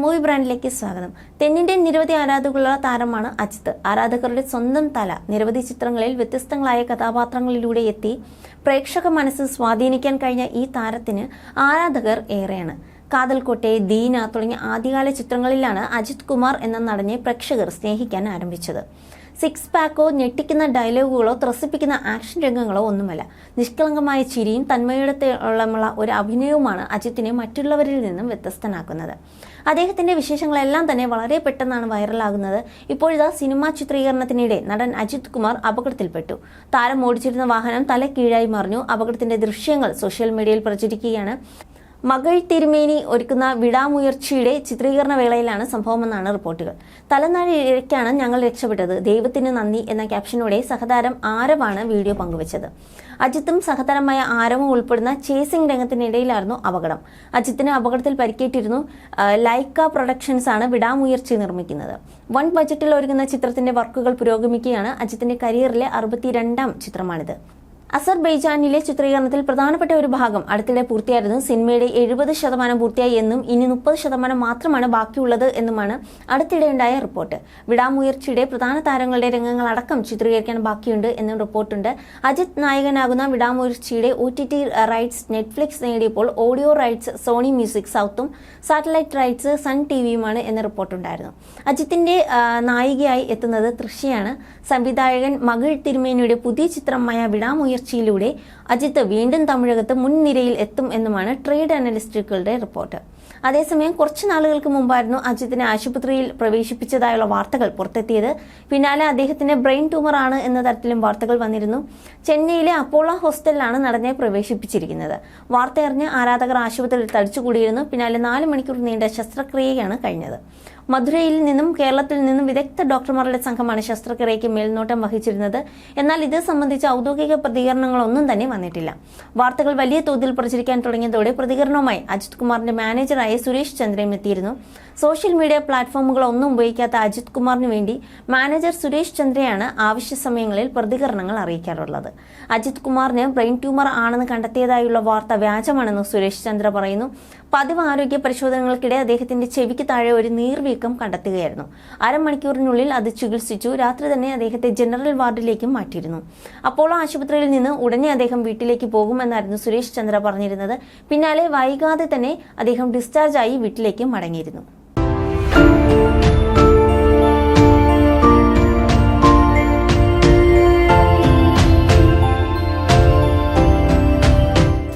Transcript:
Movie ബ്രാൻഡിലേക്ക് സ്വാഗതം. തെന്നിന്ത്യൻ നിരവധി ആരാധകരുള്ള താരമാണ് അജിത്ത്. ആരാധകരുടെ സ്വന്തം തല. നിരവധി ചിത്രങ്ങളിൽ വ്യത്യസ്തങ്ങളായ കഥാപാത്രങ്ങളിലൂടെ എത്തി പ്രേക്ഷക മനസ്സ് സ്വാധീനിക്കാൻ കഴിഞ്ഞ ഈ താരത്തിന് ആരാധകർ ഏറെയാണ്. കാതൽ കോട്ടെ, ദീന തുടങ്ങിയ ആദ്യകാല ചിത്രങ്ങളിലാണ് അജിത് കുമാർ എന്ന നടനെ പ്രേക്ഷകർ സ്നേഹിക്കാൻ ആരംഭിച്ചത്. സിക്സ് പാക്കോ, ഞെട്ടിക്കുന്ന ഡയലോഗുകളോ ത്രസിപ്പിക്കുന്ന ആക്ഷൻ രംഗങ്ങളോ ഒന്നുമല്ല. നിഷ്കളങ്കമായ ചിരിയും തന്മയത്തോളമുള്ള ഒരു അഭിനയവുമാണ് അജിത്തിനെ മറ്റുള്ളവരിൽ നിന്നും വ്യത്യസ്തനാക്കുന്നത്. അദ്ദേഹത്തിന്റെ വിശേഷങ്ങളെല്ലാം തന്നെ വളരെ പെട്ടെന്നാണ് വൈറലാകുന്നത്. ഇപ്പോഴിതാ സിനിമാ ചിത്രീകരണത്തിനിടെ നടൻ അജിത് കുമാർ അപകടത്തിൽപ്പെട്ടു. താരം ഓടിച്ചിരുന്ന വാഹനം തലക്കീഴായി മറിഞ്ഞു. അപകടത്തിന്റെ ദൃശ്യങ്ങൾ സോഷ്യൽ മീഡിയയിൽ പ്രചരിക്കുകയാണ്. മകൾ തിരുമേനി ഒരുക്കുന്ന വിടാമുയർച്ചയുടെ ചിത്രീകരണ വേളയിലാണ് സംഭവമെന്നാണ് റിപ്പോർട്ടുകൾ. തലനാരിഴയ്ക്കാണ് ഞങ്ങൾ രക്ഷപ്പെട്ടത്, ദൈവത്തിന് നന്ദി എന്ന ക്യാപ്ഷനോടെ സഹതാരം ആരവാണ് വീഡിയോ പങ്കുവച്ചത്. അജിത്തും സഹതാരമായ ആരവും ഉൾപ്പെടുന്ന ചേസിംഗ് രംഗത്തിനിടയിലായിരുന്നു അപകടം. അജിത്തിന് അപകടത്തിൽ പരിക്കേറ്റിരുന്നു. ലൈക്ക പ്രൊഡക്ഷൻസ് ആണ് വിടാമുയർച്ച നിർമ്മിക്കുന്നത്. വൻ ബജറ്റിൽ ഒരുങ്ങുന്ന ചിത്രത്തിന്റെ വർക്കുകൾ പുരോഗമിക്കുകയാണ്. അജിത്തിന്റെ കരിയറിലെ 62ാം ചിത്രമാണിത്. അസർബൈജാനിലെ ചിത്രീകരണത്തിൽ പ്രധാനപ്പെട്ട ഒരു ഭാഗം അടുത്തിടെ പൂർത്തിയായിരുന്നു. സിനിമയുടെ 70% പൂർത്തിയായി എന്നും ഇനി 30% മാത്രമാണ് ബാക്കിയുള്ളത് എന്നുമാണ് അടുത്തിടെയുണ്ടായ റിപ്പോർട്ട്. വിടാമുയർച്ചയുടെ പ്രധാന താരങ്ങളുടെ രംഗങ്ങളടക്കം ചിത്രീകരിക്കാൻ ബാക്കിയുണ്ട് എന്നും റിപ്പോർട്ടുണ്ട്. അജിത് നായകനാകുന്ന വിടാമുയർച്ചയുടെ OTT റൈറ്റ്സ് നെറ്റ്ഫ്ലിക്സ് നേടിയപ്പോൾ ഓഡിയോ റൈറ്റ്സ് സോണി മ്യൂസിക് സൗത്തും സാറ്റലൈറ്റ് റൈറ്റ്സ് സൺ TVയുമാണ് എന്ന റിപ്പോർട്ടുണ്ടായിരുന്നു. അജിത്തിന്റെ നായികയായി എത്തുന്നത് തൃഷയാണ്. സംവിധായകൻ മകൾ തിരുമേനിയുടെ പുതിയ ചിത്രമായ വിടാമുയർച്ചയിലൂടെ അജിത്ത് വീണ്ടും തമിഴകത്ത് മുൻനിരയിൽ എത്തും എന്നുമാണ് ട്രേഡ് അനലിസ്റ്റുകളുടെ റിപ്പോർട്ട്. അതേസമയം കുറച്ചു നാളുകൾക്ക് മുമ്പായിരുന്നു അജിത്തിനെ ആശുപത്രിയിൽ പ്രവേശിപ്പിച്ചതായുള്ള വാർത്തകൾ പുറത്തെത്തിയത്. പിന്നാലെ അദ്ദേഹത്തിന് ബ്രെയിൻ ട്യൂമർ ആണ് എന്ന തരത്തിലും വാർത്തകൾ വന്നിരുന്നു. ചെന്നൈയിലെ അപ്പോളോ ഹോസ്റ്റലിലാണ് നടനെ പ്രവേശിപ്പിച്ചിരിക്കുന്നത്. വാർത്തയറിഞ്ഞ് ആരാധകർ ആശുപത്രിയിൽ തടിച്ചുകൂടിയിരുന്നു. പിന്നാലെ 4 മണിക്കൂർ നീണ്ട ശസ്ത്രക്രിയയാണ് കഴിഞ്ഞത്. മധുരയിൽ നിന്നും കേരളത്തിൽ നിന്നും വിദഗ്ധ ഡോക്ടർമാരുടെ സംഘമാണ് ശസ്ത്രക്രിയയ്ക്ക് മേൽനോട്ടം വഹിച്ചിരുന്നത്. എന്നാൽ ഇത് സംബന്ധിച്ച ഔദ്യോഗിക പ്രതികരണങ്ങളൊന്നും തന്നെ വന്നിട്ടില്ല. വാർത്തകൾ വലിയ തോതിൽ പ്രചരിക്കാൻ തുടങ്ങിയതോടെ പ്രതികരണവുമായി അജിത് കുമാറിന്റെ മാനേജറായ സുരേഷ് ചന്ദ്രയും എത്തിയിരുന്നു. സോഷ്യൽ മീഡിയ പ്ലാറ്റ്ഫോമുകളൊന്നും ഉപയോഗിക്കാത്ത അജിത് കുമാറിന് വേണ്ടി മാനേജർ സുരേഷ് ചന്ദ്രയാണ് ആവശ്യ സമയങ്ങളിൽ പ്രതികരണങ്ങൾ അറിയിക്കാറുള്ളത്. അജിത് കുമാറിന് ബ്രെയിൻ ട്യൂമർ ആണെന്ന് കണ്ടെത്തിയതായുള്ള വാർത്ത വ്യാജമാണെന്ന് സുരേഷ് ചന്ദ്ര പറയുന്നു. പതിവ് ആരോഗ്യ പരിശോധനകൾക്കിടെ അദ്ദേഹത്തിന്റെ ചെവിക്ക് താഴെ ഒരു നീർവീക്കം കണ്ടെത്തുകയായിരുന്നു. അരമണിക്കൂറിനുള്ളിൽ അത് ചികിത്സിച്ചു. രാത്രി തന്നെ അദ്ദേഹത്തെ ജനറൽ വാർഡിലേക്കും മാറ്റിയിരുന്നു. അപ്പോളോ ആശുപത്രിയിൽ നിന്ന് ഉടനെ അദ്ദേഹം വീട്ടിലേക്ക് പോകുമെന്നായിരുന്നു സുരേഷ് ചന്ദ്ര പറഞ്ഞിരുന്നത്. പിന്നാലെ വൈകാതെ തന്നെ അദ്ദേഹം ഡിസ്ചാർജായി വീട്ടിലേക്ക് മടങ്ങിയിരുന്നു.